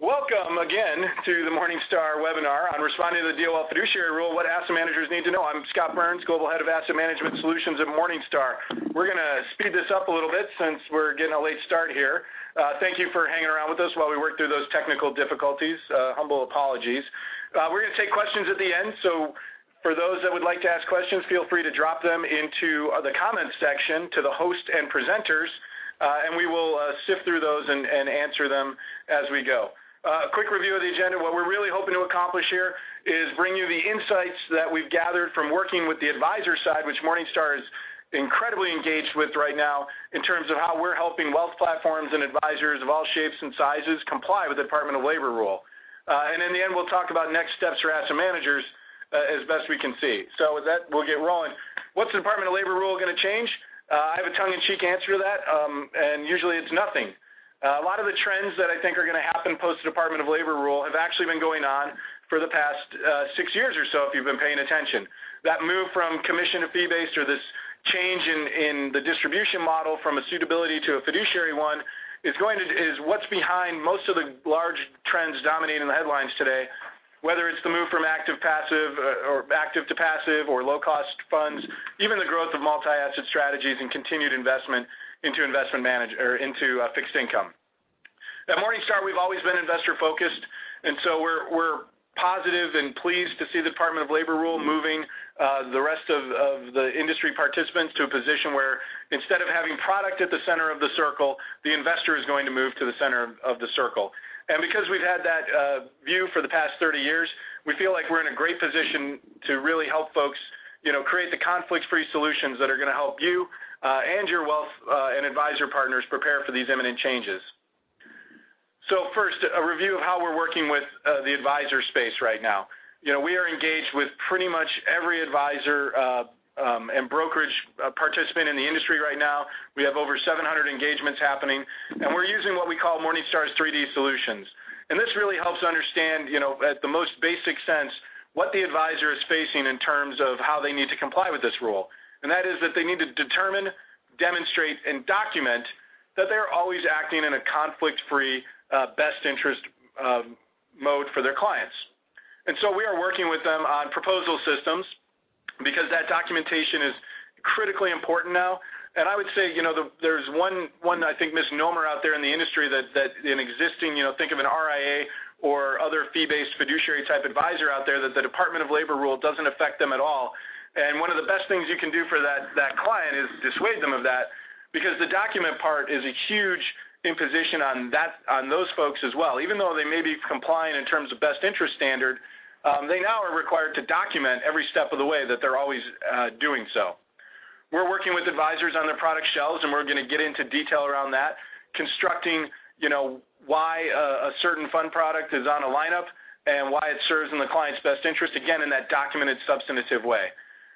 Welcome again to the Morningstar webinar on responding to the DOL Fiduciary Rule, what asset managers need to know. I'm Scott Burns, Global Head of Asset Management Solutions at Morningstar. We're going to speed this up a little bit since we're getting a late start here. Thank you for hanging around with us while we work through those technical difficulties. Humble apologies. We're going to take questions at the end, so for those that would like to ask questions, feel free to drop them into the comments section to the host and presenters, and we will sift through those and answer them as we go. A quick review of the agenda. What we're really hoping to accomplish here is bring you the insights that we've gathered from working with the advisor side, which Morningstar is incredibly engaged with right now in terms of how we're helping wealth platforms and advisors of all shapes and sizes comply with the Department of Labor rule. And in the end, we'll talk about next steps for asset managers as best we can see. So with that, we'll get rolling. What's the Department of Labor rule going to change? I have a tongue-in-cheek answer to that, and usually it's nothing. A lot of the trends that I think are going to happen post-Department of Labor rule have actually been going on for the past 6 years or so, if you've been paying attention. That move from commission to fee-based, or this change in the distribution model from a suitability to a fiduciary one, is what's behind most of the large trends dominating the headlines today, whether it's the move from active to passive or low-cost funds, even the growth of multi-asset strategies and continued investment into fixed income. At Morningstar, we've always been investor-focused, and so we're positive and pleased to see the Department of Labor rule moving the rest of the industry participants to a position where instead of having product at the center of the circle, the investor is going to move to the center of the circle. And because we've had that view for the past 30 years, we feel like we're in a great position to really help folks, create the conflict-free solutions that are going to help you and your wealth and advisor partners prepare for these imminent changes. So first, a review of how we're working with the advisor space right now. We are engaged with pretty much every advisor and brokerage participant in the industry right now. We have over 700 engagements happening, and we're using what we call Morningstar's 3D solutions. And this really helps understand, at the most basic sense, what the advisor is facing in terms of how they need to comply with this rule. And that is that they need to determine, demonstrate, and document that they're always acting in a conflict-free, best interest mode for their clients. And so we are working with them on proposal systems because that documentation is critically important now. And I would say, there's one I think, misnomer out there in the industry that in existing, think of an RIA or other fee-based fiduciary type advisor out there, that the Department of Labor rule doesn't affect them at all. And one of the best things you can do for that client is dissuade them of that, because the document part is a huge imposition on those folks as well. Even though they may be complying in terms of best interest standard, they now are required to document every step of the way that they're always doing so. We're working with advisors on their product shelves, and we're going to get into detail around that, constructing, why a certain fund product is on a lineup and why it serves in the client's best interest, again, in that documented, substantive way.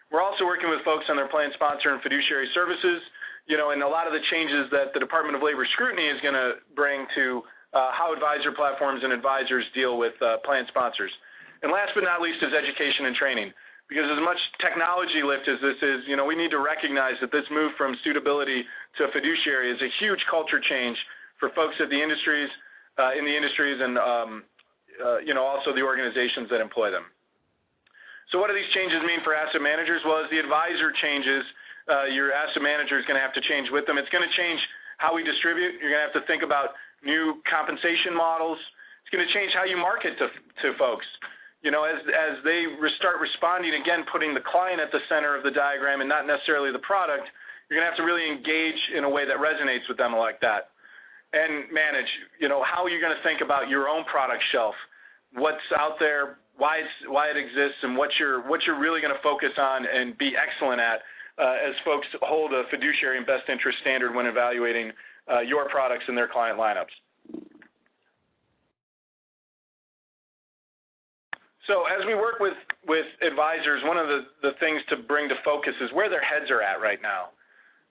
We're also working with folks on their plan sponsor and fiduciary services, and a lot of the changes that the Department of Labor scrutiny is going to bring to how advisor platforms and advisors deal with plan sponsors. And last but not least is education and training, because as much technology lift as this is, we need to recognize that this move from suitability to fiduciary is a huge culture change for folks at the industries, and also the organizations that employ them. So what do these changes mean for asset managers? Well, as the advisor changes, your asset manager is going to have to change with them. It's going to change how we distribute. You're going to have to think about new compensation models. It's going to change how you market to folks. As they start responding, again, putting the client at the center of the diagram and not necessarily the product, you're going to have to really engage in a way that resonates with them like that. And manage, how are you going to think about your own product shelf? What's out there, why it exists, and what you're really going to focus on and be excellent at as folks hold a fiduciary and best interest standard when evaluating your products and their client lineups. So as we work with advisors, one of the things to bring to focus is where their heads are at right now.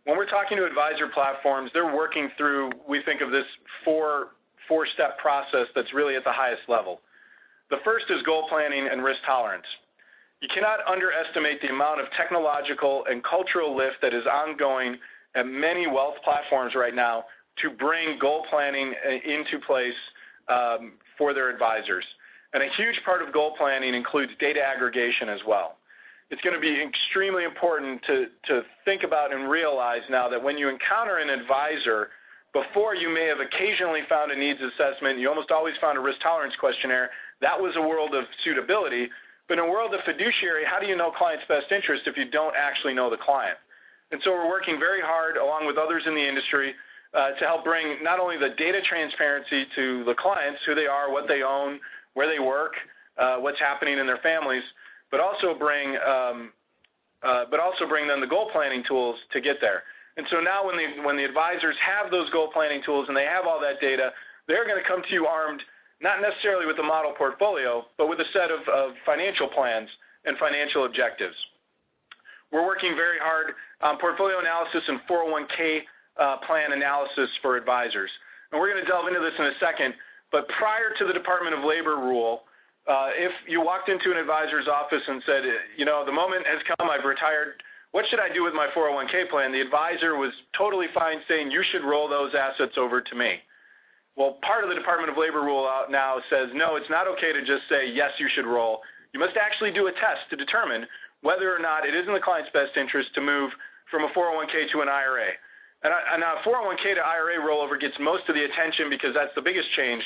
When we're talking to advisor platforms, they're working through, we think of this four-step process that's really at the highest level. The first is goal planning and risk tolerance. You cannot underestimate the amount of technological and cultural lift that is ongoing at many wealth platforms right now to bring goal planning into place for their advisors. And a huge part of goal planning includes data aggregation as well. It's going to be extremely important to think about and realize now that when you encounter an advisor, before you may have occasionally found a needs assessment, you almost always found a risk tolerance questionnaire. That was a world of suitability. But in a world of fiduciary, how do you know client's best interest if you don't actually know the client? And so we're working very hard, along with others in the industry, to help bring not only the data transparency to the clients, who they are, what they own, where they work, what's happening in their families, but also bring them the goal planning tools to get there. And so now when the advisors have those goal planning tools and they have all that data, they're going to come to you armed not necessarily with a model portfolio, but with a set of financial plans and financial objectives. We're working very hard on portfolio analysis and 401k plan analysis for advisors. And we're going to delve into this in a second, but prior to the Department of Labor rule, if you walked into an advisor's office and said, you know, the moment has come, I've retired, what should I do with my 401k plan? The advisor was totally fine saying you should roll those assets over to me. Well, part of the Department of Labor rule out now says, no, it's not okay to just say, yes, you should roll. You must actually do a test to determine whether or not it is in the client's best interest to move from a 401k to an IRA. And now 401k to IRA rollover gets most of the attention because that's the biggest change,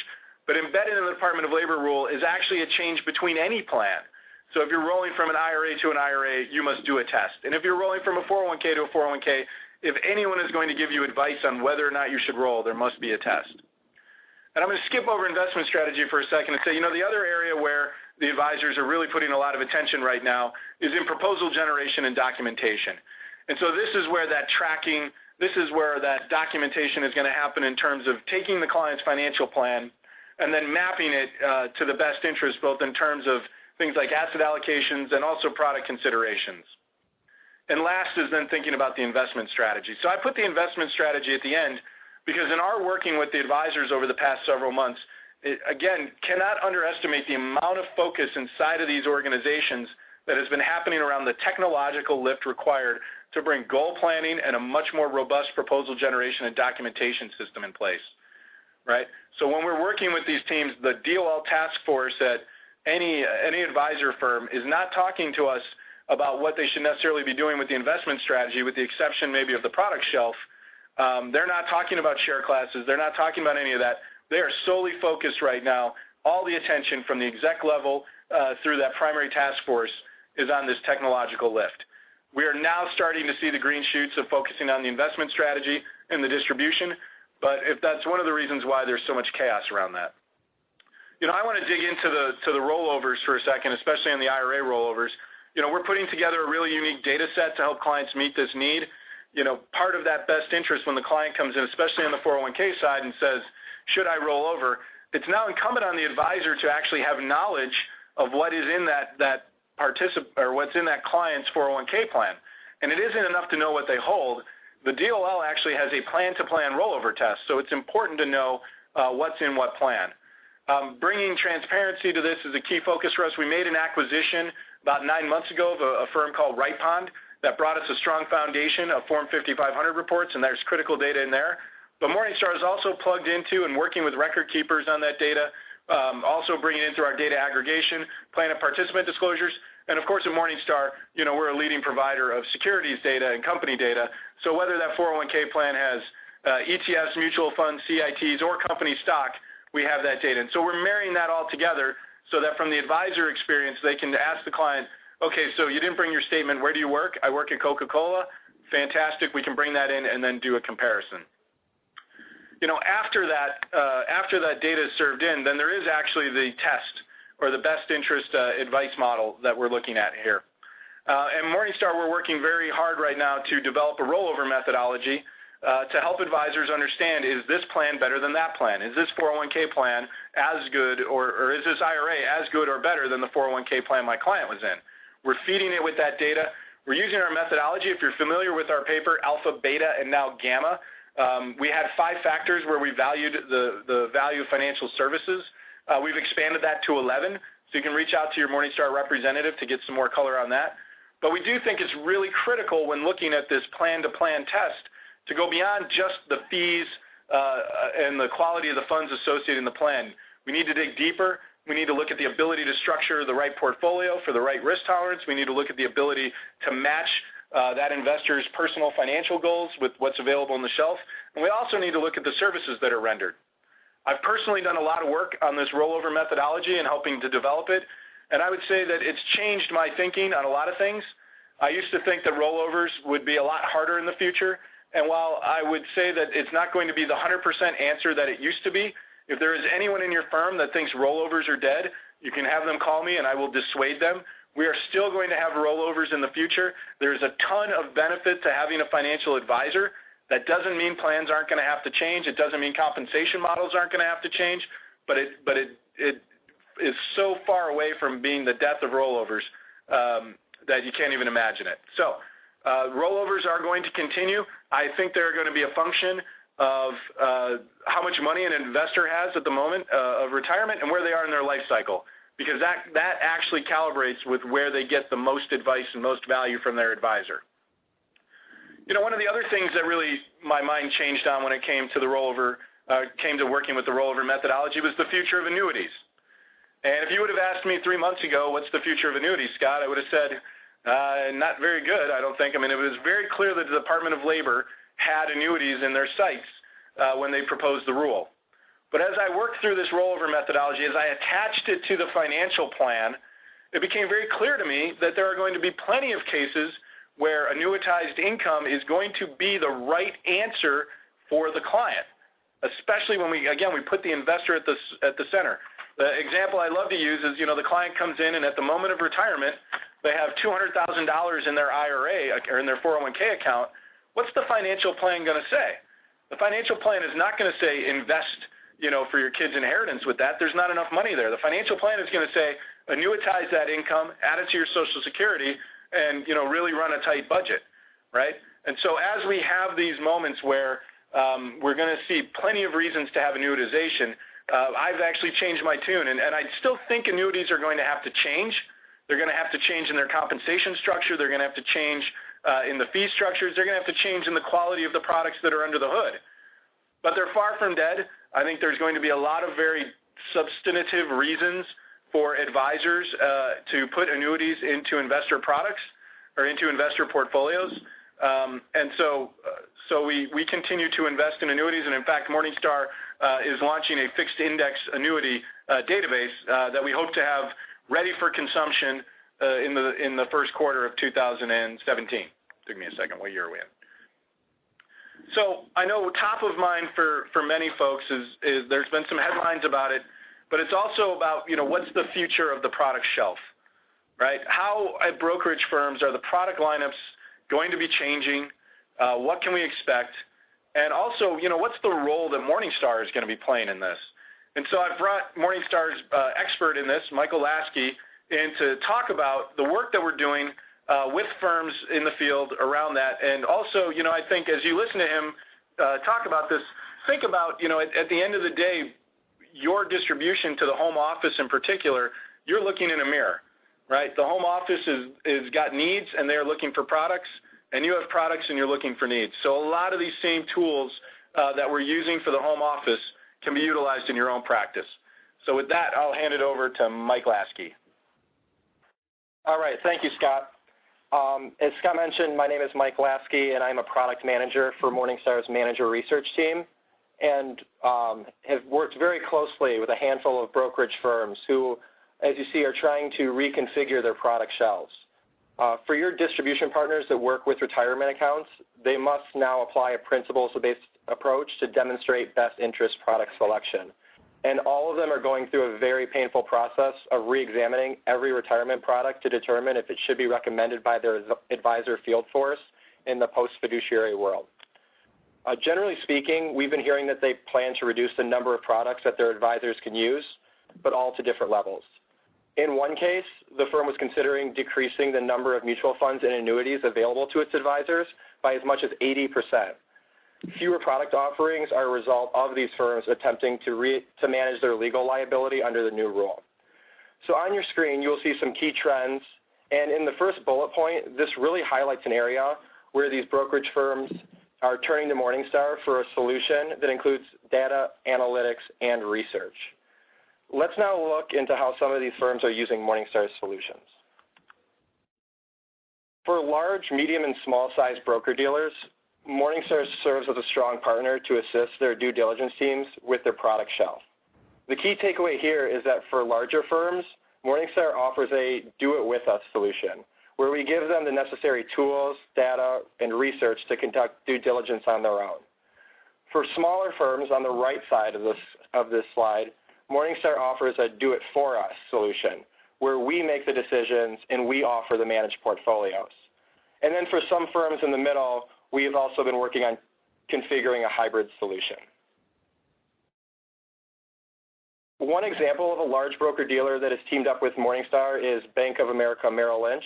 but embedded in the Department of Labor rule is actually a change between any plan. So if you're rolling from an IRA to an IRA, you must do a test. And if you're rolling from a 401k to a 401k, if anyone is going to give you advice on whether or not you should roll, there must be a test. And I'm going to skip over investment strategy for a second and say, you know, the other area where the advisors are really putting a lot of attention right now is in proposal generation and documentation. And so this is where that tracking, this is where that documentation is going to happen in terms of taking the client's financial plan and then mapping it to the best interest, both in terms of things like asset allocations and also product considerations. And last is then thinking about the investment strategy. So I put the investment strategy at the end because in our working with the advisors over the past several months, again, cannot underestimate the amount of focus inside of these organizations that has been happening around the technological lift required to bring goal planning and a much more robust proposal generation and documentation system in place, right? So when we're working with these teams, the DOL task force at any advisor firm is not talking to us about what they should necessarily be doing with the investment strategy, with the exception maybe of the product shelf. They're not talking about share classes. They're not talking about any of that. They are solely focused right now. All the attention from the exec level through that primary task force is on this technological lift. We are now starting to see the green shoots of focusing on the investment strategy and the distribution, but if that's one of the reasons why there's so much chaos around that. You know, I want to dig into the rollovers for a second, especially on the IRA rollovers. You know, we're putting together a really unique data set to help clients meet this need. You know, part of that best interest when the client comes in, especially on the 401k side, and says, should I roll over? It's now incumbent on the advisor to actually have knowledge of what is in what's in that client's 401k plan. And it isn't enough to know what they hold. The DOL actually has a plan-to-plan rollover test, so it's important to know what's in what plan. Bringing transparency to this is a key focus for us. We made an acquisition about 9 months ago of a firm called Right Pond that brought us a strong foundation of Form 5500 reports, and there's critical data in there. But Morningstar is also plugged into and working with record keepers on that data, also bringing it into our data aggregation, plan of participant disclosures, and of course at Morningstar, you know, we're a leading provider of securities data and company data. So whether that 401k plan has ETFs, mutual funds, CITs, or company stock, we have that data. And so we're marrying that all together so that from the advisor experience, they can ask the client, okay, so you didn't bring your statement. Where do you work? I work at Coca-Cola. Fantastic. We can bring that in and then do a comparison. You know, after that data is served in, then there is actually the test or the best interest advice model that we're looking at here. And Morningstar, we're working very hard right now to develop a rollover methodology to help advisors understand, is this plan better than that plan? Is this 401k plan as good or is this IRA as good or better than the 401k plan my client was in? We're feeding it with that data. We're using our methodology. If you're familiar with our paper, alpha, beta, and now gamma, we had 5 factors where we valued the value of financial services. We've expanded that to 11, so you can reach out to your Morningstar representative to get some more color on that. But we do think it's really critical when looking at this plan-to-plan test to go beyond just the fees and the quality of the funds associated in the plan. We need to dig deeper. We need to look at the ability to structure the right portfolio for the right risk tolerance. We need to look at the ability to match that investor's personal financial goals with what's available on the shelf. And we also need to look at the services that are rendered. I've personally done a lot of work on this rollover methodology and helping to develop it, and I would say that it's changed my thinking on a lot of things. I used to think that rollovers would be a lot harder in the future, and while I would say that it's not going to be the 100% answer that it used to be, if there is anyone in your firm that thinks rollovers are dead, you can have them call me and I will dissuade them. We are still going to have rollovers in the future. There's a ton of benefit to having a financial advisor. That doesn't mean plans aren't going to have to change. It doesn't mean compensation models aren't going to have to change, but it is so far away from being the death of rollovers that you can't even imagine it. So rollovers are going to continue. I think they're going to be a function of how much money an investor has at the moment of retirement and where they are in their life cycle, because that actually calibrates with where they get the most advice and most value from their advisor. You know, one of the other things that really my mind changed on when it came to the rollover, came to working with the rollover methodology was the future of annuities. And if you would have asked me 3 months ago, what's the future of annuities, Scott, I would have said, not very good, I don't think. I mean, it was very clear that the Department of Labor had annuities in their sights when they proposed the rule. But as I worked through this rollover methodology, as I attached it to the financial plan, it became very clear to me that there are going to be plenty of cases where annuitized income is going to be the right answer for the client, especially when we put the investor at the center. The example I love to use is, you know, the client comes in and at the moment of retirement, they have $200,000 in their IRA or in their 401k account. What's the financial plan going to say? The financial plan is not going to say invest, you know, for your kids' inheritance with that. There's not enough money there. The financial plan is going to say annuitize that income, add it to your Social Security, and, you know, really run a tight budget, right? And so as we have these moments where we're going to see plenty of reasons to have annuitization, I've actually changed my tune, and I still think annuities are going to have to change. They're going to have to change in their compensation structure. They're going to have to change in the fee structures. They're going to have to change in the quality of the products that are under the hood. But they're far from dead. I think there's going to be a lot of very substantive reasons for advisors to put annuities into investor products or into investor portfolios. And so we continue to invest in annuities. And in fact, Morningstar is launching a fixed index annuity database that we hope to have ready for consumption in the first quarter of 2017. Took me a second. What year are we in? So I know top of mind for many folks is there's been some headlines about it, but it's also about, you know, what's the future of the product shelf, right? How at brokerage firms are the product lineups going to be changing? What can we expect? And also, you know, what's the role that Morningstar is going to be playing in this? And so I've brought Morningstar's expert in this, Michael Lasky, in to talk about the work that we're doing with firms in the field around that. And also, you know, I think as you listen to him talk about this, think about, you know, at the end of the day, your distribution to the home office in particular, you're looking in a mirror, right? The home office is got needs and they're looking for products, and you have products and you're looking for needs. So a lot of these same tools that we're using for the home office can be utilized in your own practice. So with that, I'll hand it over to Mike Lasky. All right, thank you, Scott. As Scott mentioned, my name is Mike Lasky, and I'm a product manager for Morningstar's manager research team, and have worked very closely with a handful of brokerage firms who, as you see, are trying to reconfigure their product shelves. For your distribution partners that work with retirement accounts, they must now apply a principles-based approach to demonstrate best interest product selection. And all of them are going through a very painful process of re-examining every retirement product to determine if it should be recommended by their advisor field force in the post-fiduciary world. Generally speaking, we've been hearing that they plan to reduce the number of products that their advisors can use, but all to different levels. In one case, the firm was considering decreasing the number of mutual funds and annuities available to its advisors by as much as 80%. Fewer product offerings are a result of these firms attempting to manage their legal liability under the new rule. So on your screen, you'll see some key trends, and in the first bullet point, this really highlights an area where these brokerage firms are turning to Morningstar for a solution that includes data, analytics, and research. Let's now look into how some of these firms are using Morningstar's solutions. For large, medium, and small-sized broker-dealers, Morningstar serves as a strong partner to assist their due diligence teams with their product shelf. The key takeaway here is that for larger firms, Morningstar offers a do-it-with-us solution, where we give them the necessary tools, data, and research to conduct due diligence on their own. For smaller firms on the right side of this slide, Morningstar offers a do-it-for-us solution, where we make the decisions and we offer the managed portfolios. And then for some firms in the middle, we have also been working on configuring a hybrid solution. One example of a large broker-dealer that has teamed up with Morningstar is Bank of America Merrill Lynch.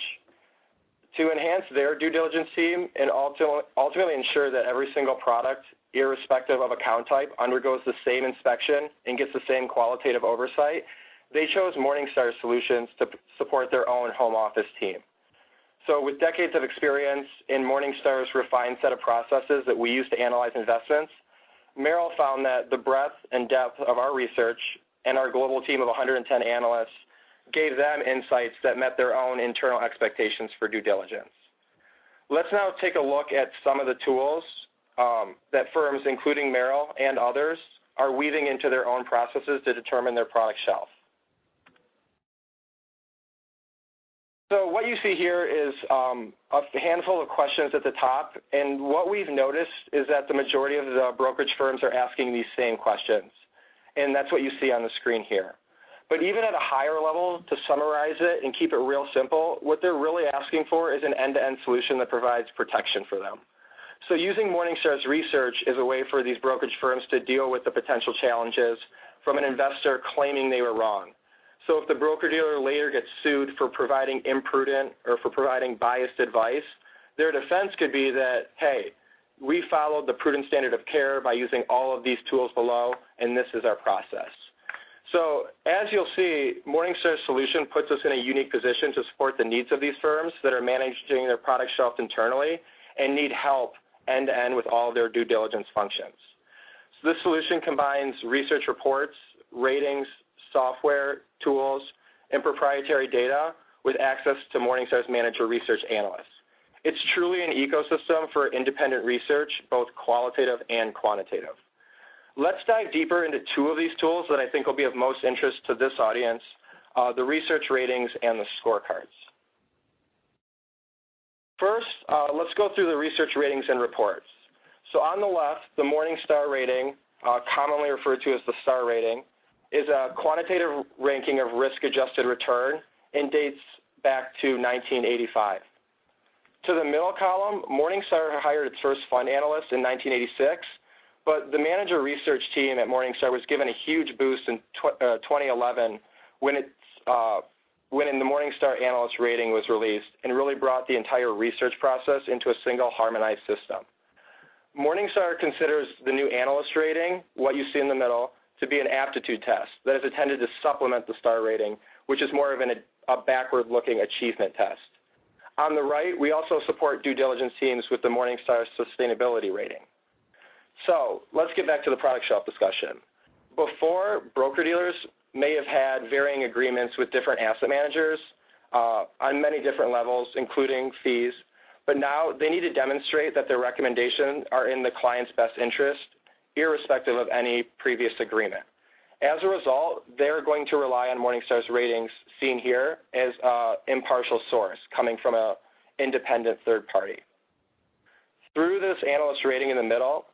To enhance their due diligence team and ultimately ensure that every single product, irrespective of account type, undergoes the same inspection and gets the same qualitative oversight, they chose Morningstar solutions to support their own home office team. So with decades of experience in Morningstar's refined set of processes that we use to analyze investments, Merrill found that the breadth and depth of our research and our global team of 110 analysts gave them insights that met their own internal expectations for due diligence. Let's now take a look at some of the tools that firms, including Merrill and others, are weaving into their own processes to determine their product shelf. So what you see here is a handful of questions at the top, and what we've noticed is that the majority of the brokerage firms are asking these same questions, and that's what you see on the screen here. But even at a higher level, to summarize it and keep it real simple, what they're really asking for is an end-to-end solution that provides protection for them. So using Morningstar's research is a way for these brokerage firms to deal with the potential challenges from an investor claiming they were wrong. So if the broker-dealer later gets sued for providing imprudent or for providing biased advice, their defense could be that, hey, we followed the prudent standard of care by using all of these tools below, and this is our process. So as you'll see, Morningstar's solution puts us in a unique position to support the needs of these firms that are managing their product shelf internally and need help end-to-end with all of their due diligence functions. So this solution combines research reports, ratings, software, tools, and proprietary data with access to Morningstar's manager research analysts. It's truly an ecosystem for independent research, both qualitative and quantitative. Let's dive deeper into two of these tools that I think will be of most interest to this audience, the research ratings and the scorecards. First, let's go through the research ratings and reports. So on the left, the Morningstar rating, commonly referred to as the star rating, is a quantitative ranking of risk-adjusted return and dates back to 1985. To the middle column, Morningstar hired its first fund analyst in 1986, but the manager research team at Morningstar was given a huge boost in 2011 when the Morningstar analyst rating was released and really brought the entire research process into a single harmonized system. Morningstar considers the new analyst rating, what you see in the middle, to be an aptitude test that is intended to supplement the star rating, which is more of a backward-looking achievement test. On the right, we also support due diligence teams with the Morningstar sustainability rating. So let's get back to the product shelf discussion. Before, broker-dealers may have had varying agreements with different asset managers on many different levels, including fees, but now they need to demonstrate that their recommendations are in the client's best interest, irrespective of any previous agreement. As a result, they're going to rely on Morningstar's ratings, seen here, as an impartial source coming from an independent third party. Through this analyst rating in the middle,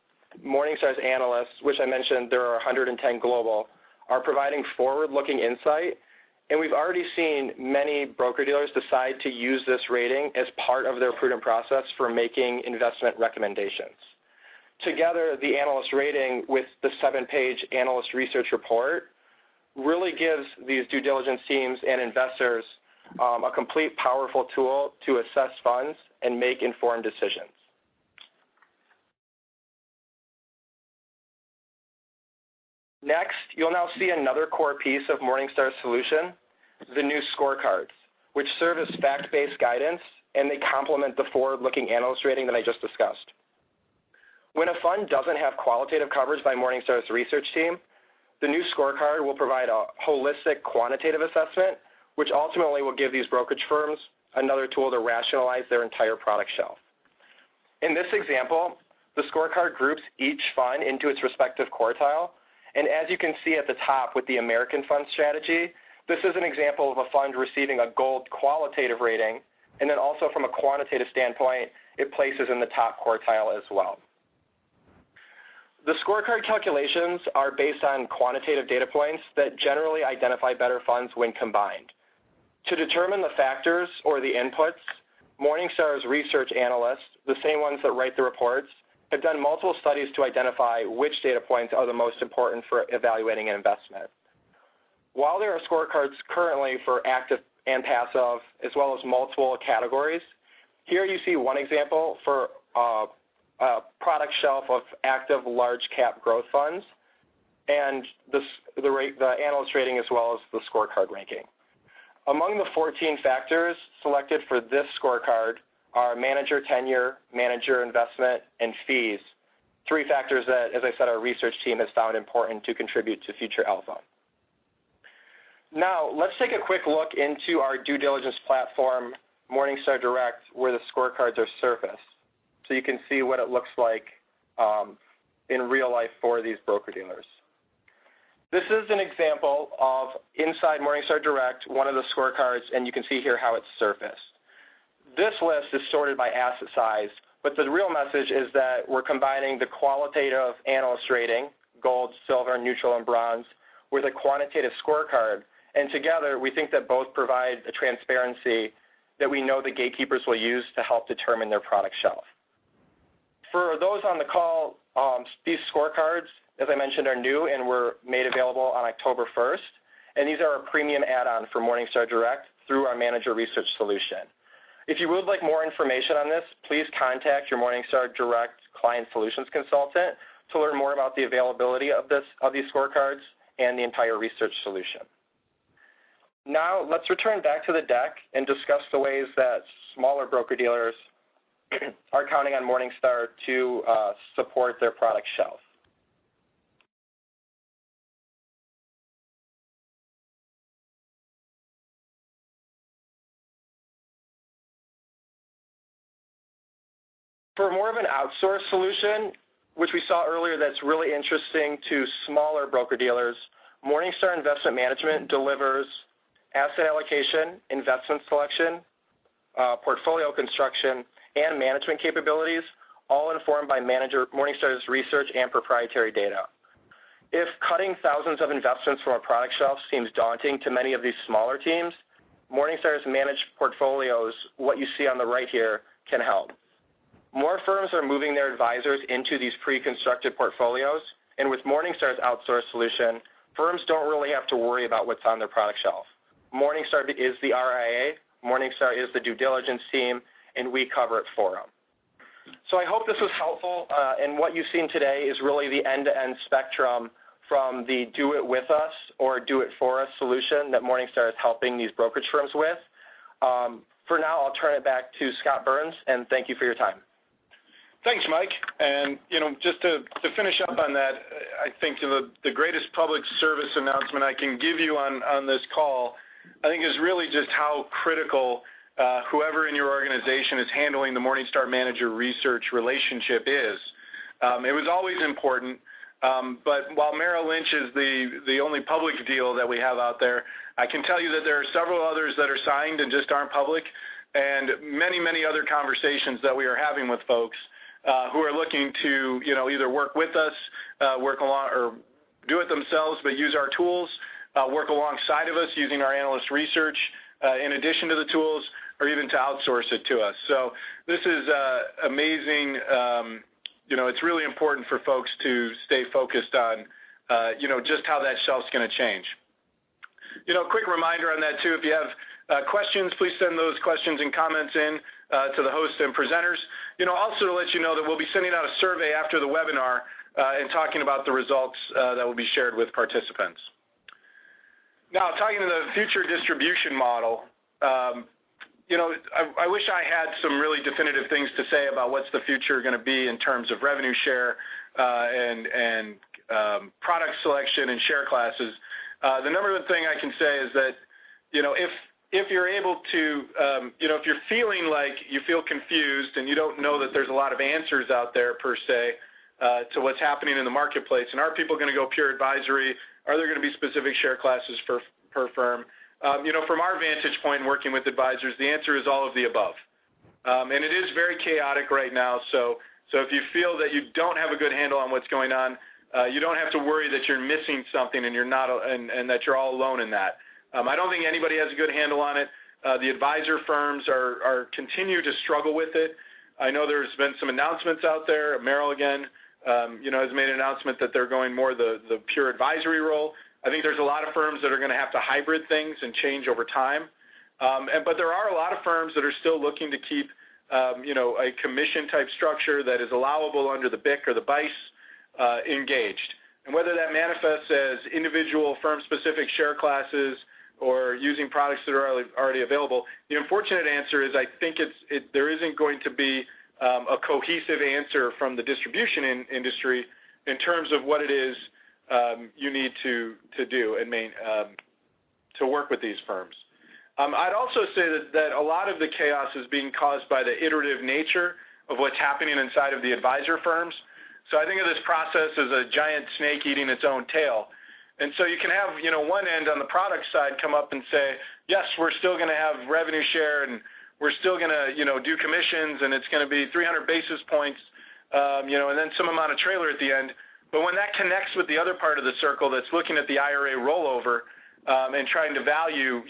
Morningstar's analysts, which I mentioned there are 110 global, are providing forward-looking insight, and we've already seen many broker-dealers decide to use this rating as part of their prudent process for making investment recommendations. Together, the analyst rating with the 7-page analyst research report really gives these due diligence teams and investors a complete, powerful tool to assess funds and make informed decisions. Next, you'll now see another core piece of Morningstar's solution, the new scorecards, which serve as fact-based guidance, and they complement the forward-looking analyst rating that I just discussed. When a fund doesn't have qualitative coverage by Morningstar's research team, the new scorecard will provide a holistic quantitative assessment, which ultimately will give these brokerage firms another tool to rationalize their entire product shelf. In this example, the scorecard groups each fund into its respective quartile, and as you can see at the top with the American Fund strategy, this is an example of a fund receiving a gold qualitative rating, and then also from a quantitative standpoint, it places in the top quartile as well. The scorecard calculations are based on quantitative data points that generally identify better funds when combined. To determine the factors or the inputs, Morningstar's research analysts, the same ones that write the reports, have done multiple studies to identify which data points are the most important for evaluating an investment. While there are scorecards currently for active and passive, as well as multiple categories, here you see one example for a product shelf of active large cap growth funds, and the analyst rating as well as the scorecard ranking. Among the 14 factors selected for this scorecard are manager tenure, manager investment, and fees, 3 factors that, as I said, our research team has found important to contribute to future alpha. Now, let's take a quick look into our due diligence platform, Morningstar Direct, where the scorecards are surfaced, so you can see what it looks like in real life for these broker-dealers. This is an example of inside Morningstar Direct, one of the scorecards, and you can see here how it's surfaced. This list is sorted by asset size, but the real message is that we're combining the qualitative analyst rating, gold, silver, neutral, and bronze, with a quantitative scorecard, and together we think that both provide a transparency that we know the gatekeepers will use to help determine their product shelf. For those on the call, these scorecards, as I mentioned, are new and were made available on October 1st, and these are a premium add-on for Morningstar Direct through our manager research solution. If you would like more information on this, please contact your Morningstar Direct Client Solutions consultant to learn more about the availability of these scorecards and the entire research solution. Now, let's return back to the deck and discuss the ways that smaller broker-dealers are counting on Morningstar to support their product shelf. For more of an outsourced solution, which we saw earlier that's really interesting to smaller broker-dealers, Morningstar Investment Management delivers asset allocation, investment selection, portfolio construction, and management capabilities, all informed by Morningstar's research and proprietary data. If cutting thousands of investments from a product shelf seems daunting to many of these smaller teams, Morningstar's managed portfolios, what you see on the right here, can help. More firms are moving their advisors into these pre-constructed portfolios, and with Morningstar's outsourced solution, firms don't really have to worry about what's on their product shelf. Morningstar is the RIA, Morningstar is the due diligence team, and we cover it for them. So I hope this was helpful, and what you've seen today is really the end-to-end spectrum from the do it with us or do it for us solution that Morningstar is helping these brokerage firms with. For now, I'll turn it back to Scott Burns, and thank you for your time. Thanks, Mike. And, just to finish up on that, I think the greatest public service announcement I can give you on this call, I think, is really just how critical whoever in your organization is handling the Morningstar Manager Research relationship is. It was always important, but while Merrill Lynch is the only public deal that we have out there, I can tell you that there are several others that are signed and just aren't public, and many, many other conversations that we are having with folks who are looking to, either work with us, work along, or do it themselves, but use our tools, work alongside of us using our analyst research in addition to the tools, or even to outsource it to us. So this is amazing. It's really important for folks to stay focused on, just how that shelf's going to change. Quick reminder on that, too, if you have questions, please send those questions and comments in to the hosts and presenters. Also to let you know that we'll be sending out a survey after the webinar and talking about the results that will be shared with participants. Now, talking to the future distribution model, I wish I had some really definitive things to say about what's the future going to be in terms of revenue share and product selection and share classes. The number one thing I can say is that, if you're able to, if you're feeling like you feel confused and you don't know that there's a lot of answers out there per se to what's happening in the marketplace, and are people going to go pure advisory? Are there going to be specific share classes per firm? From our vantage point in working with advisors, the answer is all of the above. And it is very chaotic right now. So if you feel that you don't have a good handle on what's going on, you don't have to worry that you're missing something and you're not, and that you're all alone in that. I don't think anybody has a good handle on it. The advisor firms are continue to struggle with it. I know there's been some announcements out there. Merrill again, has made an announcement that they're going more the pure advisory role. I think there's a lot of firms that are going to have to hybrid things and change over time. But there are a lot of firms that are still looking to keep, a commission type structure that is allowable under the BIC or the BICE engaged. And whether that manifests as individual firm-specific share classes or using products that are already available, the unfortunate answer is I think there isn't going to be a cohesive answer from the distribution industry in terms of what it is you need to do and to work with these firms. I'd also say that a lot of the chaos is being caused by the iterative nature of what's happening inside of the advisor firms. So I think of this process as a giant snake eating its own tail. And so you can have, one end on the product side come up and say, yes, we're still going to have revenue share and we're still going to, do commissions and it's going to be 300 basis points, and then some amount of trailer at the end. But when that connects with the other part of the circle that's looking at the IRA rollover and trying to value,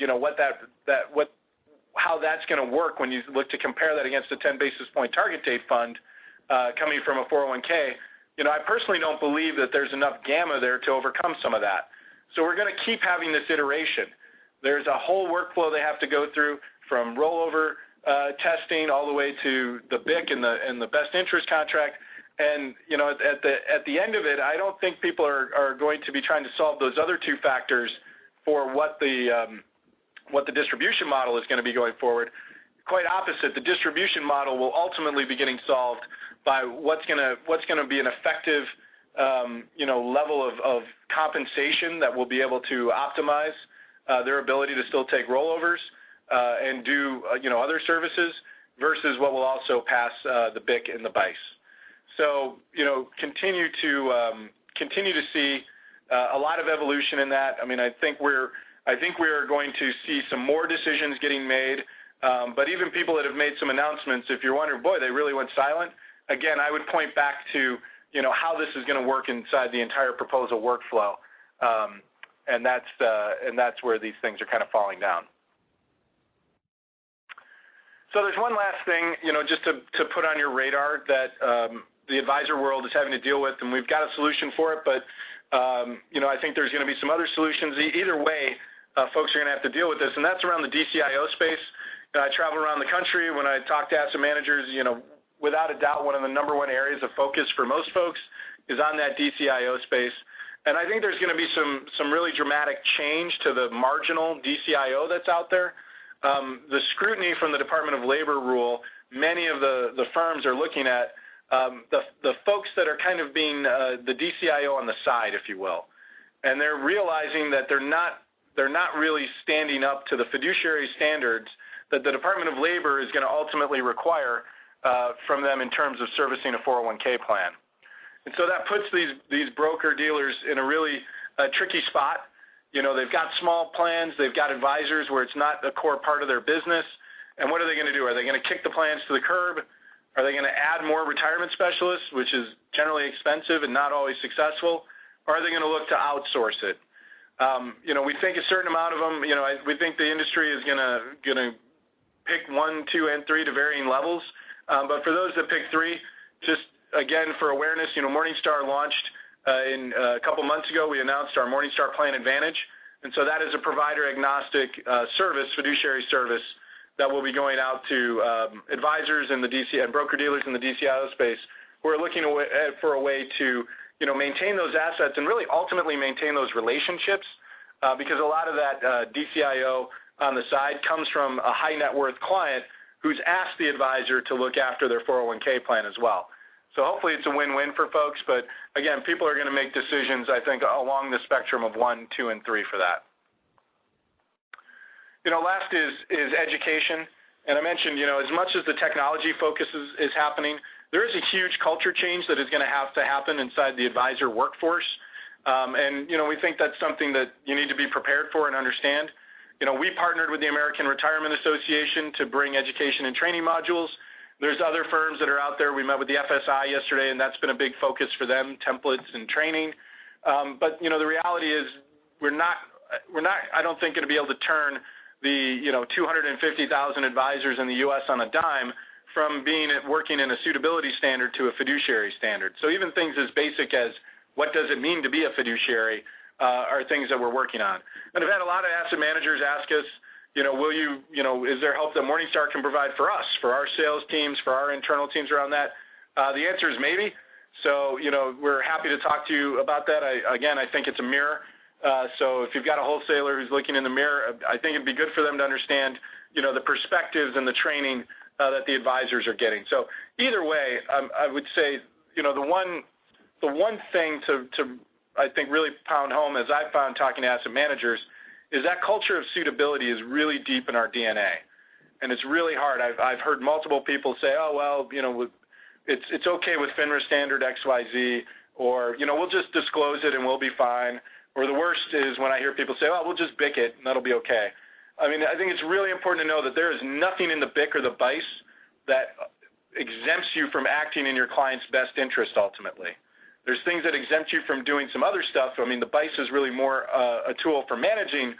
how that's going to work when you look to compare that against a 10 basis point target date fund coming from a 401k, I personally don't believe that there's enough gamma there to overcome some of that. So we're going to keep having this iteration. There's a whole workflow they have to go through from rollover testing all the way to the BIC and the best interest contract. And, at the end of it, I don't think people are going to be trying to solve those other two factors for what the distribution model is going to be going forward. Quite opposite, the distribution model will ultimately be getting solved by what's going to be an effective, level of compensation that will be able to optimize their ability to still take rollovers and do, other services versus what will also pass the BIC and the BICE. So, continue to see a lot of evolution in that. I mean, I think we are going to see some more decisions getting made. But even people that have made some announcements, if you're wondering, boy, they really went silent. Again, I would point back to, how this is going to work inside the entire proposal workflow. And that's where these things are kind of falling down. So there's one last thing, just to put on your radar that the advisor world is having to deal with, and we've got a solution for it, but, I think there's going to be some other solutions. Either way, folks are going to have to deal with this, and that's around the DCIO space. I travel around the country. When I talk to asset managers, without a doubt, one of the number one areas of focus for most folks is on that DCIO space. And I think there's going to be some really dramatic change to the marginal DCIO that's out there. The scrutiny from the Department of Labor rule, many of the firms are looking at the folks that are kind of being the DCIO on the side, if you will. And they're realizing that they're not really standing up to the fiduciary standards that the Department of Labor is going to ultimately require from them in terms of servicing a 401k plan. And so that puts these broker-dealers in a really tricky spot. They've got small plans, they've got advisors where it's not a core part of their business, and what are they going to do? Are they going to kick the plans to the curb? Are they going to add more retirement specialists, which is generally expensive and not always successful? Or are they going to look to outsource it? We think a certain amount of them, we think the industry is going to pick 1, 2, and 3 to varying levels. But for those that pick 3, just again for awareness, Morningstar launched a couple months ago. We announced our Morningstar Plan Advantage, and so that is a provider-agnostic service, fiduciary service, that will be going out to advisors in the and broker-dealers in the DCIO space who are looking for a way to maintain those assets and really ultimately maintain those relationships because a lot of that DCIO on the side comes from a high net worth client who's asked the advisor to look after their 401k plan as well. So hopefully it's a win-win for folks, but again, people are going to make decisions, I think, along the spectrum of 1, 2, and 3 for that. Last is education. And I mentioned, as much as the technology focus is happening, there is a huge culture change that is going to have to happen inside the advisor workforce. And we think that's something that you need to be prepared for and understand. We partnered with the American Retirement Association to bring education and training modules. There's other firms that are out there. We met with the FSI yesterday, and that's been a big focus for them, templates and training. But the reality is we're not, I don't think, going to be able to turn the 250,000 advisors in the U.S. on a dime from working in a suitability standard to a fiduciary standard. So even things as basic as what does it mean to be a fiduciary are things that we're working on. And I've had a lot of asset managers ask us, is there help that Morningstar can provide for us, for our sales teams, for our internal teams around that? The answer is maybe. So, we're happy to talk to you about that. I think it's a mirror. So if you've got a wholesaler who's looking in the mirror, I think it'd be good for them to understand, the perspectives and the training that the advisors are getting. So either way, I would say, the one thing to I think really pound home, as I've found talking to asset managers, is that culture of suitability is really deep in our DNA, and it's really hard. I've heard multiple people say, oh well, it's okay with FINRA standard XYZ, or we'll just disclose it and we'll be fine. Or the worst is when I hear people say, oh, we'll just BIC it and that'll be okay. I think it's really important to know that there is nothing in the BIC or the BICE that exempts you from acting in your client's best interest ultimately. There's things that exempt you from doing some other stuff. The BICE is really more a tool for managing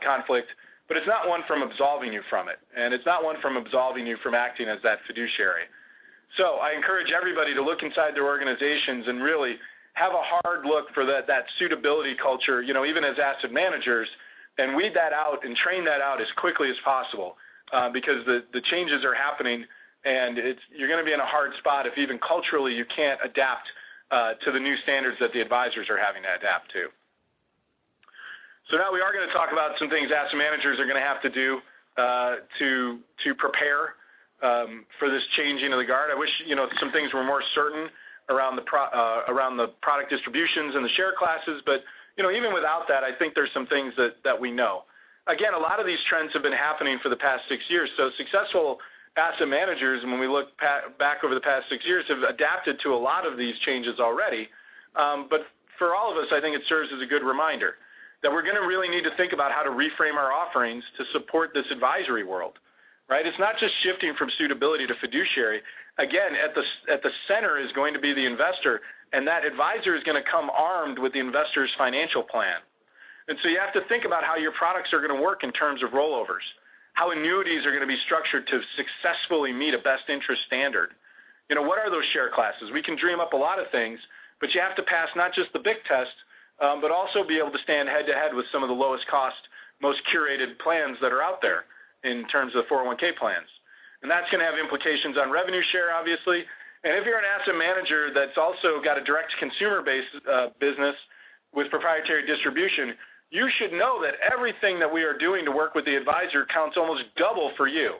conflict, but it's not one from absolving you from it. And it's not one from absolving you from acting as that fiduciary. So I encourage everybody to look inside their organizations and really have a hard look for that suitability culture, even as asset managers, and weed that out and train that out as quickly as possible because the changes are happening, and you're going to be in a hard spot if even culturally you can't adapt to the new standards that the advisors are having to adapt to. So now we are going to talk about some things asset managers are going to have to do to prepare for this changing of the guard. I wish some things were more certain around the product distributions and the share classes, but even without that, I think there's some things that we know. Again, a lot of these trends have been happening for the past 6 years. So successful asset managers, and when we look back over the past 6 years, have adapted to a lot of these changes already. But for all of us, I think it serves as a good reminder that we're going to really need to think about how to reframe our offerings to support this advisory world, right? It's not just shifting from suitability to fiduciary. Again, at the center is going to be the investor, and that advisor is going to come armed with the investor's financial plan. And so you have to think about how your products are going to work in terms of rollovers, how annuities are going to be structured to successfully meet a best interest standard. What are those share classes? We can dream up a lot of things, but you have to pass not just the BIC test, but also be able to stand head-to-head with some of the lowest cost, most curated plans that are out there in terms of 401k plans. And that's going to have implications on revenue share, obviously. And if you're an asset manager that's also got a direct-to-consumer-based business with proprietary distribution, you should know that everything that we are doing to work with the advisor counts almost double for you,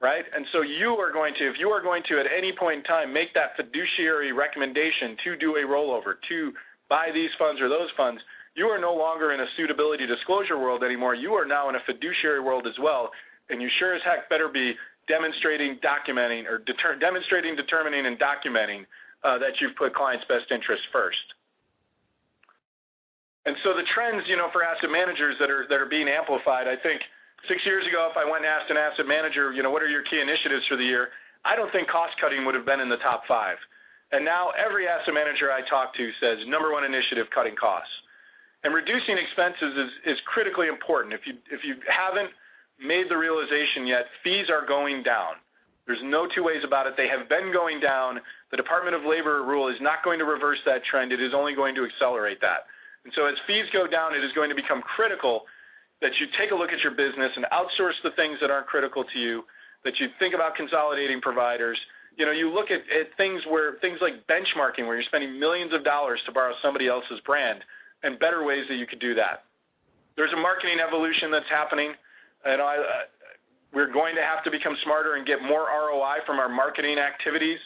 right? And so if you are going to at any point in time make that fiduciary recommendation to do a rollover, to buy these funds or those funds, you are no longer in a suitability disclosure world anymore. You are now in a fiduciary world as well, and you sure as heck better be demonstrating, determining, and documenting that you've put clients' best interests first. And so the trends, for asset managers that are being amplified, I think 6 years ago, if I went and asked an asset manager, what are your key initiatives for the year, I don't think cost cutting would have been in the top 5. And now every asset manager I talk to says number one initiative, cutting costs. And reducing expenses is critically important. If you haven't made the realization yet, fees are going down. There's no two ways about it. They have been going down. The Department of Labor rule is not going to reverse that trend. It is only going to accelerate that. And so as fees go down, it is going to become critical that you take a look at your business and outsource the things that aren't critical to you, that you think about consolidating providers. You look at things like benchmarking, where you're spending millions of dollars to borrow somebody else's brand, and better ways that you could do that. There's a marketing evolution that's happening. we're going to have to become smarter and get more ROI from our marketing activities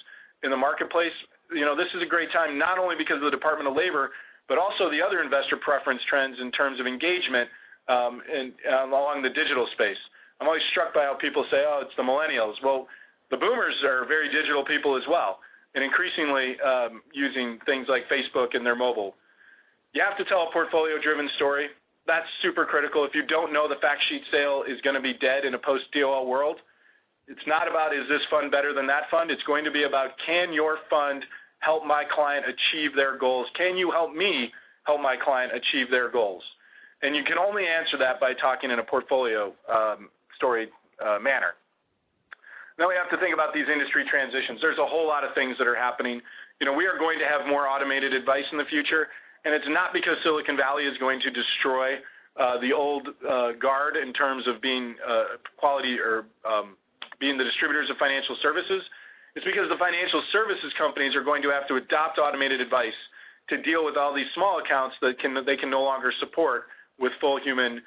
in the marketplace. This is a great time not only because of the Department of Labor, but also the other investor preference trends in terms of engagement along the digital space. I'm always struck by how people say, oh, it's the millennials. Well, the boomers are very digital people as well, and increasingly using things like Facebook and their mobile. You have to tell a portfolio-driven story. That's super critical. If you don't know the fact sheet sale is going to be dead in a post-DOL world, it's not about is this fund better than that fund. It's going to be about can your fund help my client achieve their goals? Can you help me help my client achieve their goals? And you can only answer that by talking in a portfolio story manner. Now we have to think about these industry transitions. There's a whole lot of things that are happening. We are going to have more automated advice in the future, and it's not because Silicon Valley is going to destroy the old guard in terms of being quality or being the distributors of financial services. It's because the financial services companies are going to have to adopt automated advice to deal with all these small accounts that they can no longer support with full human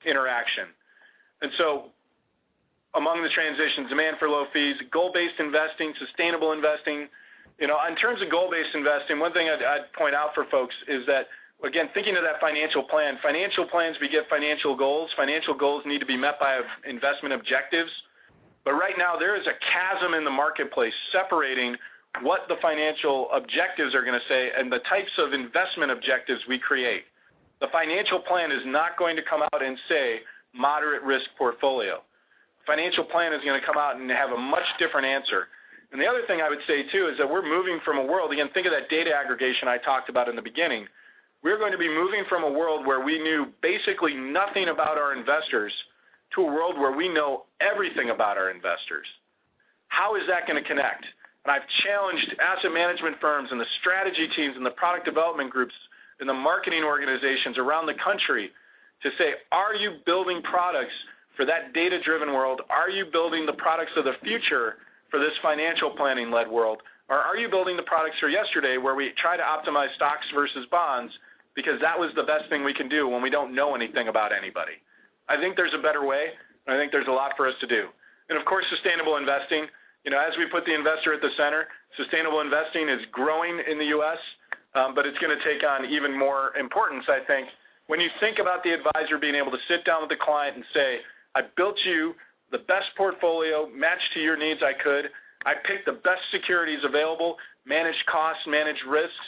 interaction. And so among the transitions, demand for low fees, goal-based investing, sustainable investing. In terms of goal-based investing, one thing I'd point out for folks is that, again, thinking of that financial plan, financial plans beget financial goals. Financial goals need to be met by investment objectives. But right now, there is a chasm in the marketplace separating what the financial objectives are going to say and the types of investment objectives we create. The financial plan is not going to come out and say moderate risk portfolio. Financial plan is going to come out and have a much different answer. And the other thing I would say, too, is that we're moving from a world, again, think of that data aggregation I talked about in the beginning. We're going to be moving from a world where we knew basically nothing about our investors to a world where we know everything about our investors. How is that going to connect? And I've challenged asset management firms and the strategy teams and the product development groups and the marketing organizations around the country to say, are you building products for that data-driven world? Are you building the products of the future for this financial planning-led world? Or are you building the products for yesterday where we try to optimize stocks versus bonds because that was the best thing we can do when we don't know anything about anybody? I think there's a better way, and I think there's a lot for us to do. And, of course, sustainable investing. As we put the investor at the center, sustainable investing is growing in the U.S., but it's going to take on even more importance, I think, when you think about the advisor being able to sit down with the client and say, I built you the best portfolio matched to your needs I could. I picked the best securities available, managed costs, managed risks,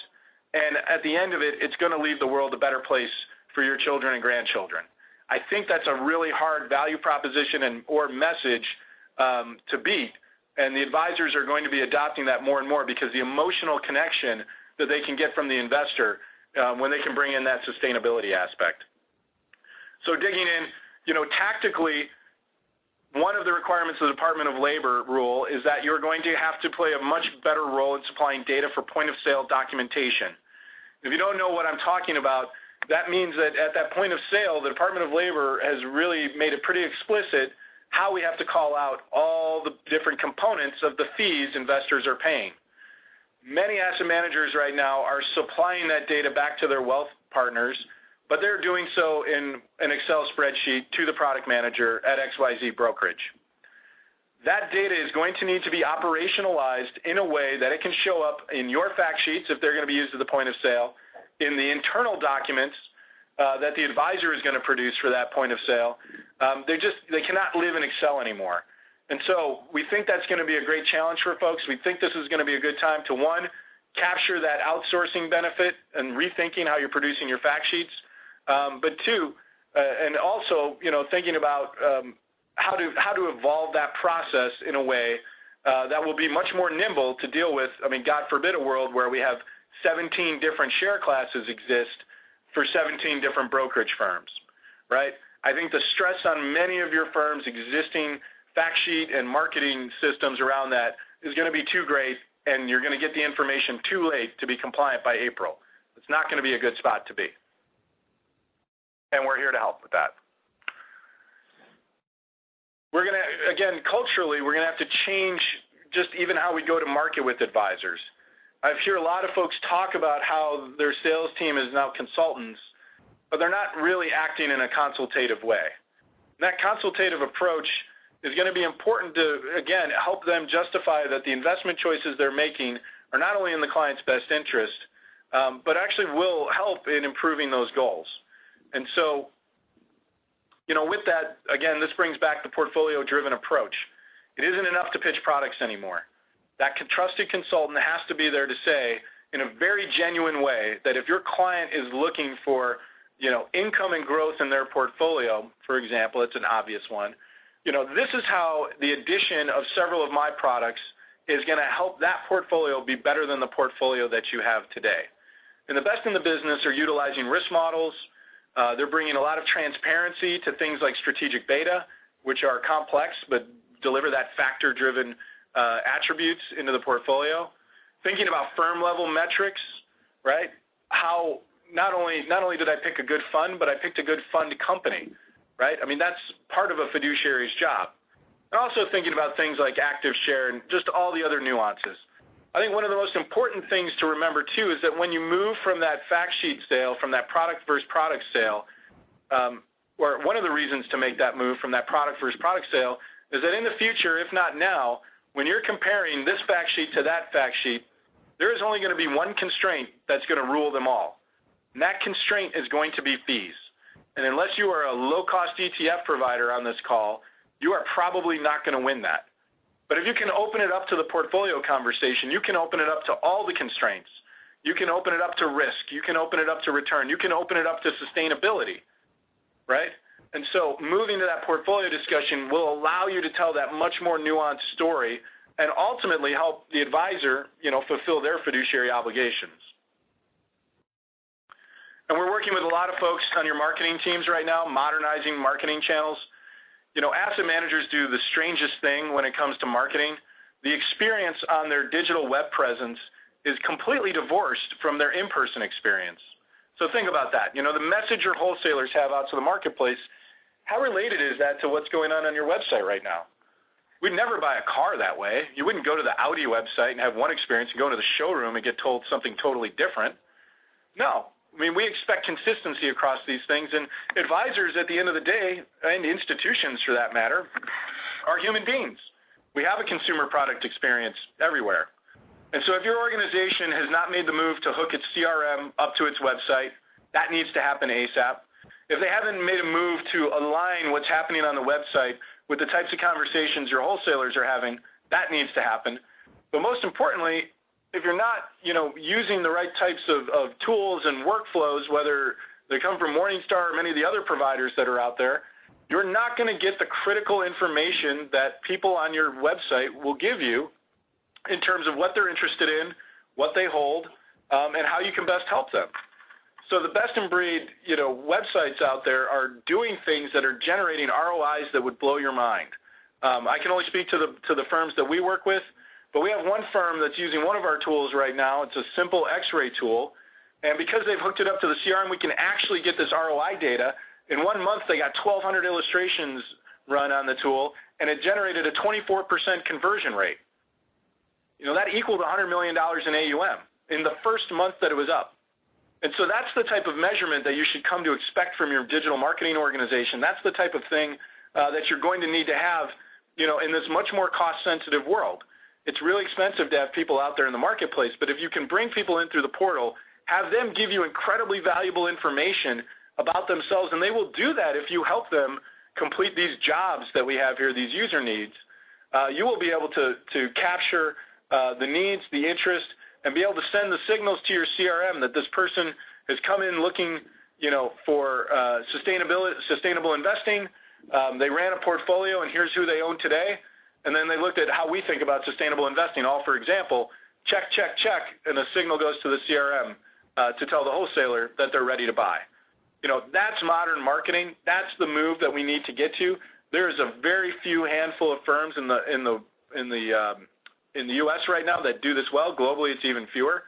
and at the end of it, it's going to leave the world a better place for your children and grandchildren. I think that's a really hard value proposition or message to beat, and the advisors are going to be adopting that more and more because the emotional connection that they can get from the investor when they can bring in that sustainability aspect. So digging in, tactically, one of the requirements of the Department of Labor rule is that you're going to have to play a much better role in supplying data for point-of-sale documentation. If you don't know what I'm talking about, that means that at that point of sale, the Department of Labor has really made it pretty explicit how we have to call out all the different components of the fees investors are paying. Many asset managers right now are supplying that data back to their wealth partners, but they're doing so in an Excel spreadsheet to the product manager at XYZ brokerage. That data is going to need to be operationalized in a way that it can show up in your fact sheets if they're going to be used at the point of sale, in the internal documents that the advisor is going to produce for that point of sale. They cannot live in Excel anymore. And so we think that's going to be a great challenge for folks. We think this is going to be a good time to, one, capture that outsourcing benefit and rethinking how you're producing your fact sheets. But two, and also, thinking about how to evolve that process in a way that will be much more nimble to deal with, God forbid, a world where we have 17 different share classes exist for 17 different brokerage firms, right? I think the stress on many of your firms' existing fact sheet and marketing systems around that is going to be too great, and you're going to get the information too late to be compliant by April. It's not going to be a good spot to be. And we're here to help with that. We're going to, again, culturally, we're going to have to change just even how we go to market with advisors. I hear a lot of folks talk about how their sales team is now consultants, but they're not really acting in a consultative way. And that consultative approach is going to be important to, again, help them justify that the investment choices they're making are not only in the client's best interest, but actually will help in improving those goals. And so, with that, again, this brings back the portfolio-driven approach. It isn't enough to pitch products anymore. That trusted consultant has to be there to say, in a very genuine way, that if your client is looking for, income and growth in their portfolio, for example, it's an obvious one, this is how the addition of several of my products is going to help that portfolio be better than the portfolio that you have today. And the best in the business are utilizing risk models. They're bringing a lot of transparency to things like strategic beta, which are complex but deliver that factor-driven attributes into the portfolio. Thinking about firm-level metrics, right? How not only did I pick a good fund, but I picked a good fund company, right? I mean, that's part of a fiduciary's job. And also thinking about things like active share and just all the other nuances. I think one of the most important things to remember, too, is that when you move from that fact sheet sale, from that product versus product sale, or one of the reasons to make that move from that product versus product sale is that in the future, if not now, when you're comparing this fact sheet to that fact sheet, there is only going to be one constraint that's going to rule them all. And that constraint is going to be fees. And unless you are a low-cost ETF provider on this call, you are probably not going to win that. But if you can open it up to the portfolio conversation, you can open it up to all the constraints. You can open it up to risk. You can open it up to return. You can open it up to sustainability, right? And so moving to that portfolio discussion will allow you to tell that much more nuanced story and ultimately help the advisor, fulfill their fiduciary obligations. And we're working with a lot of folks on your marketing teams right now, modernizing marketing channels. Asset managers do the strangest thing when it comes to marketing. The experience on their digital web presence is completely divorced from their in-person experience. So think about that. The message your wholesalers have out to the marketplace, how related is that to what's going on your website right now? We'd never buy a car that way. You wouldn't go to the Audi website and have one experience and go into the showroom and get told something totally different. No. I mean, we expect consistency across these things, and advisors at the end of the day, and institutions for that matter, are human beings. We have a consumer product experience everywhere. And so if your organization has not made the move to hook its CRM up to its website, that needs to happen ASAP. If they haven't made a move to align what's happening on the website with the types of conversations your wholesalers are having, that needs to happen. But most importantly, if you're not, using the right types of tools and workflows, whether they come from Morningstar or many of the other providers that are out there, you're not going to get the critical information that people on your website will give you in terms of what they're interested in, what they hold, and how you can best help them. So the best in breed, websites out there are doing things that are generating ROIs that would blow your mind. I can only speak to the firms that we work with. But we have one firm that's using one of our tools right now. It's a simple X-ray tool. And because they've hooked it up to the CRM, we can actually get this ROI data. In 1 month, they got 1,200 illustrations run on the tool, and it generated a 24% conversion rate. That equaled $100 million in AUM in the first month that it was up. And so that's the type of measurement that you should come to expect from your digital marketing organization. That's the type of thing that you're going to need to have, in this much more cost-sensitive world. It's really expensive to have people out there in the marketplace, but if you can bring people in through the portal, have them give you incredibly valuable information about themselves, and they will do that if you help them complete these jobs that we have here, these user needs, you will be able to capture the needs, the interest, and be able to send the signals to your CRM that this person has come in looking, for sustainable investing. They ran a portfolio, and here's who they own today. And then they looked at how we think about sustainable investing. All, for example, check, check, check, and the signal goes to the CRM to tell the wholesaler that they're ready to buy. That's modern marketing. That's the move that we need to get to. There is a very few handful of firms in the U.S. right now that do this well. Globally, it's even fewer.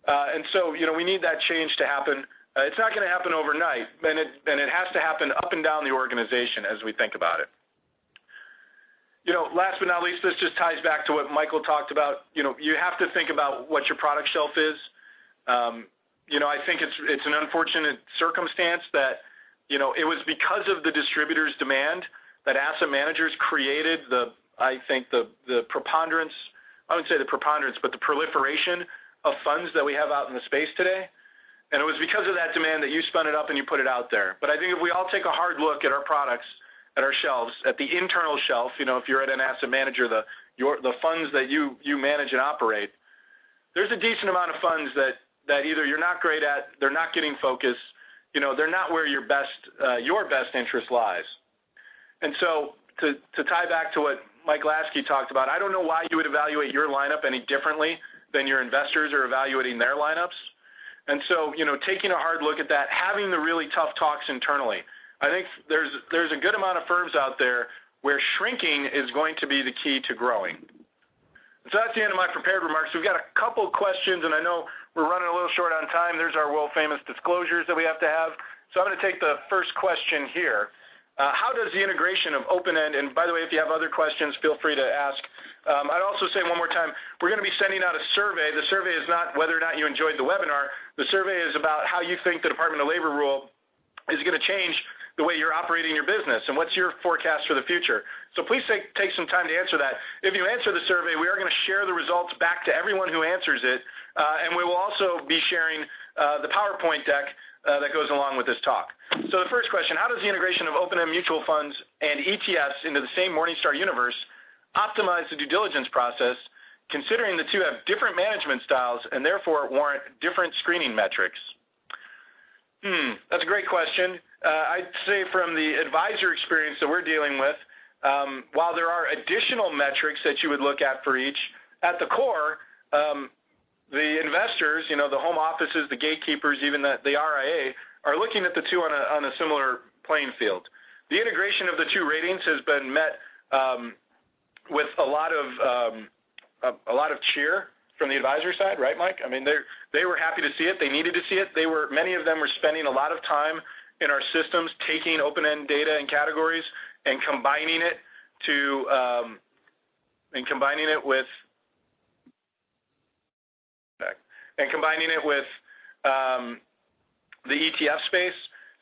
And so, we need that change to happen. It's not going to happen overnight, and it has to happen up and down the organization as we think about it. Last but not least, this just ties back to what Michael talked about. You have to think about what your product shelf is. I think it's an unfortunate circumstance that, it was because of the distributors' demand that asset managers created the preponderance, I wouldn't say the preponderance, but the proliferation of funds that we have out in the space today. And it was because of that demand that you spun it up and you put it out there. But I think if we all take a hard look at our products, at our shelves, at the internal shelf, if you're at an asset manager, the funds that you manage and operate, there's a decent amount of funds that either you're not great at, they're not getting focus, they're not where your best interest lies. And so to tie back to what Mike Lasky talked about, I don't know why you would evaluate your lineup any differently than your investors are evaluating their lineups. And so, taking a hard look at that, having the really tough talks internally. I think there's a good amount of firms out there where shrinking is going to be the key to growing. So that's the end of my prepared remarks. We've got a couple questions, and I know we're running a little short on time. There's our world-famous disclosures that we have to have. So I'm going to take the first question here. How does the integration of open-end, and by the way, if you have other questions, feel free to ask. I'd also say one more time, we're going to be sending out a survey. The survey is not whether or not you enjoyed the webinar. The survey is about how you think the Department of Labor rule is going to change the way you're operating your business, and what's your forecast for the future. So please take some time to answer that. If you answer the survey, we are going to share the results back to everyone who answers it, and we will also be sharing the PowerPoint deck that goes along with this talk. So the first question, how does the integration of open-end mutual funds and ETFs into the same Morningstar universe optimize the due diligence process, considering the two have different management styles and therefore warrant different screening metrics? That's a great question. I'd say from the advisor experience that we're dealing with, while there are additional metrics that you would look at for each, at the core, the investors, the home offices, the gatekeepers, even the RIA, are looking at the two on a similar playing field. The integration of the two ratings has been met with a lot of cheer from the advisor side, right, Mike? I mean, they were happy to see it. They needed to see it. Many of them were spending a lot of time in our systems taking open-end data and categories and combining it with the ETF space.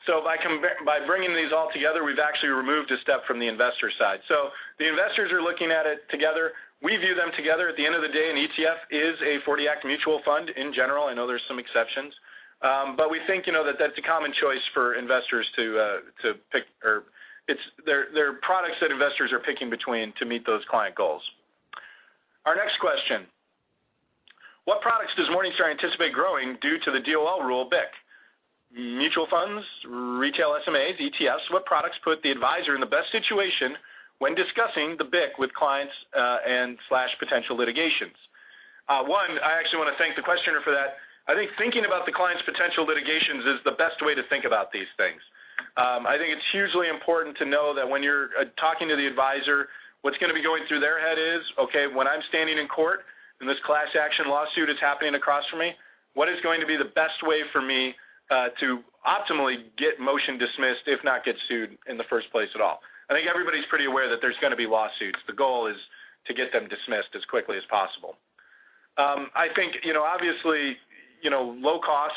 So by bringing these all together, we've actually removed a step from the investor side. So the investors are looking at it together. We view them together. At the end of the day, an ETF is a 40 Act mutual fund in general. I know there's some exceptions. But we think, that that's a common choice for investors to pick, or they're products that investors are picking between to meet those client goals. Our next question. What products does Morningstar anticipate growing due to the DOL rule BIC? Mutual funds, retail SMAs, ETFs, what products put the advisor in the best situation when discussing the BIC with clients and / potential litigations? One, I actually want to thank the questioner for that. I think thinking about the client's potential litigations is the best way to think about these things. I think it's hugely important to know that when you're talking to the advisor, what's going to be going through their head is, okay, when I'm standing in court and this class action lawsuit is happening across from me, what is going to be the best way for me to optimally get motion dismissed, if not get sued in the first place at all? I think everybody's pretty aware that there's going to be lawsuits. The goal is to get them dismissed as quickly as possible. I think, obviously, low cost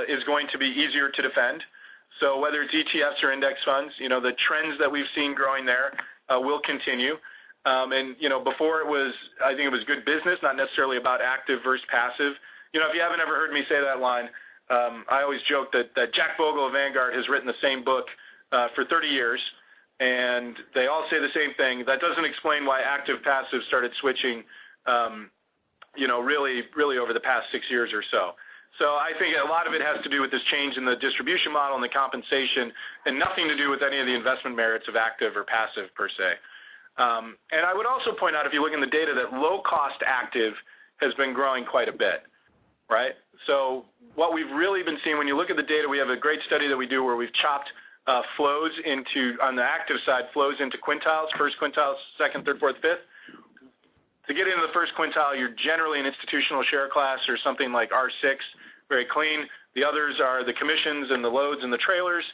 is going to be easier to defend. So whether it's ETFs or index funds, the trends that we've seen growing there will continue. And, before I think it was good business, not necessarily about active versus passive. If you haven't ever heard me say that line, I always joke that Jack Bogle of Vanguard has written the same book for 30 years, and they all say the same thing. That doesn't explain why active passive started switching, really over the past 6 years or so. So I think a lot of it has to do with this change in the distribution model and the compensation, and nothing to do with any of the investment merits of active or passive per se. And I would also point out, if you look in the data, that low-cost active has been growing quite a bit, right? So what we've really been seeing, when you look at the data, we have a great study that we do where we've chopped flows into, on the active side, flows into quintiles, first quintile, second, third, fourth, fifth. To get into the first quintile, you're generally an institutional share class or something like R6, very clean. The others are the commissions and the loads and the trailers.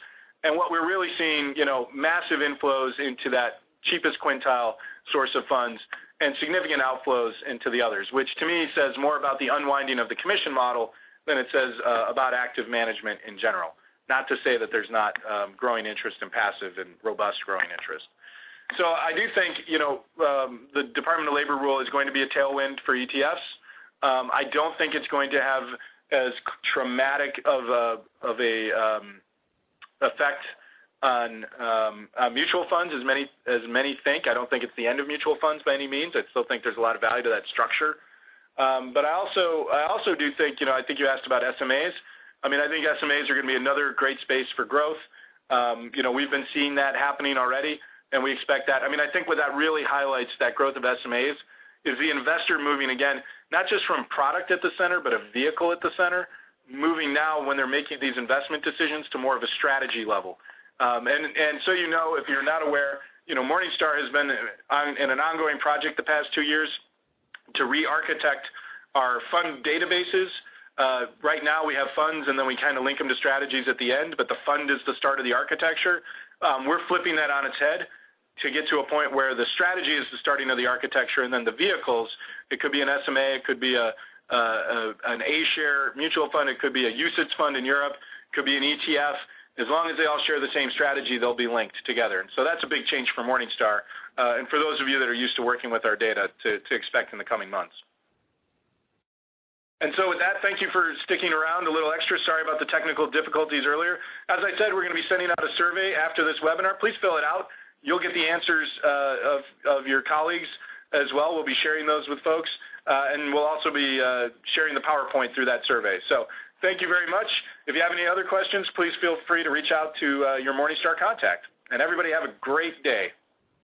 And what we're really seeing, massive inflows into that cheapest quintile source of funds and significant outflows into the others, which to me says more about the unwinding of the commission model than it says about active management in general. not to say that there's not growing interest in passive and robust growing interest. So I do think, the Department of Labor rule is going to be a tailwind for ETFs. I don't think it's going to have as traumatic of a effect on mutual funds as many think. I don't think it's the end of mutual funds by any means. I still think there's a lot of value to that structure. But I also do think, I think you asked about SMAs. I think SMAs are going to be another great space for growth. We've been seeing that happening already, and we expect that. I think what that really highlights, that growth of SMAs, is the investor moving, again, not just from product at the center, but a vehicle at the center, moving now when they're making these investment decisions to more of a strategy level. And so if you're not aware, Morningstar has been in an ongoing project the past 2 years to re-architect our fund databases. Right now we have funds and then we kind of link them to strategies at the end, but the fund is the start of the architecture. We're flipping that on its head to get to a point where the strategy is the starting of the architecture, and then the vehicles, it could be an SMA, it could be an A-share mutual fund, it could be a UCITS fund in Europe, it could be an ETF. As long as they all share the same strategy, they'll be linked together. And so that's a big change for Morningstar, and for those of you that are used to working with our data to expect in the coming months. And so with that, thank you for sticking around a little extra. Sorry about the technical difficulties earlier. As I said, we're going to be sending out a survey after this webinar. Please fill it out. You'll get the answers of your colleagues as well. We'll be sharing those with folks, and we'll also be sharing the PowerPoint through that survey. So thank you very much. If you have any other questions, please feel free to reach out to your Morningstar contact. And everybody have a great day.